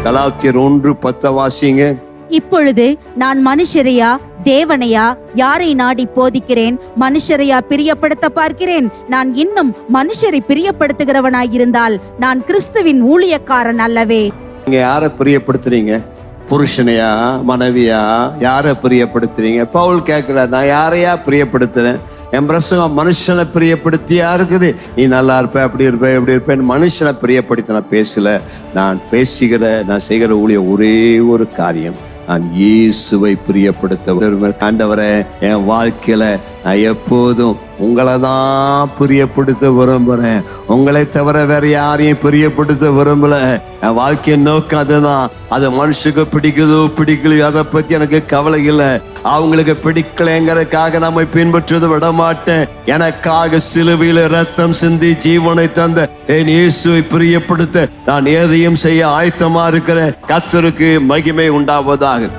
கலாத்தியர் 1:10 வாசிங்க. இப்பொழுது நான் மனுஷரையா தேவனையா யாரை நாடி போதிக்கிறேன்? மனுஷரையா பிரியப்படுத்த பார்க்கிறேன்? நான் இன்னும் மனுஷரை பிரியப்படுத்துகிறவனாயிருந்தால் நான் கிறிஸ்துவின் ஊழியக்காரன் அல்லவே. நீங்க யாரை பிரியப்படுத்துறீங்க? புருஷனையா மனைவியா? யாரை பிரியப்படுத்துறீங்க? பவுல் கேட்கிறார், நான் யாரையா பிரியப்படுத்துறேன்? என் பிரசங்கம் மனுஷனை பிரியப்படுத்தியா இருக்குது? நீ நல்லா இருப்ப, அப்படி இருப்ப, எப்படி இருப்பேன்? மனுஷனை பிரியப்படுத்தி நான் பேசல. நான் செய்கிற ஊழிய ஒரே ஒரு காரியம், நான் இயேசுவை பிரியப்படுத்த. ஆண்டவரே, என் வாழ்க்கையில நான் எப்போதும் உங்களை தான் பிரியப்படுத்த விரும்புறேன். உங்களை தவிர வேற யாரையும் பிரியப்படுத்த விரும்பல. என் வாழ்க்கையின் நோக்கம் அதுதான். அது மனுஷனுக்கு பிடிக்குதோ பிடிக்கலையோ அதை பத்தி எனக்கு கவலை இல்லை. அவங்களுக்கு பிடிக்கலைங்கிறதுக்காக நம்மை பின்பற்றுவதை விட மாட்டேன். எனக்காக சிலுவையில ரத்தம் சிந்தி ஜீவனை தந்த என் இயேசுவை பிரியப்படுத்த நான் எதையும் செய்ய ஆயத்தமா இருக்கிறேன். கர்த்தருக்கு மகிமை உண்டாவதாக.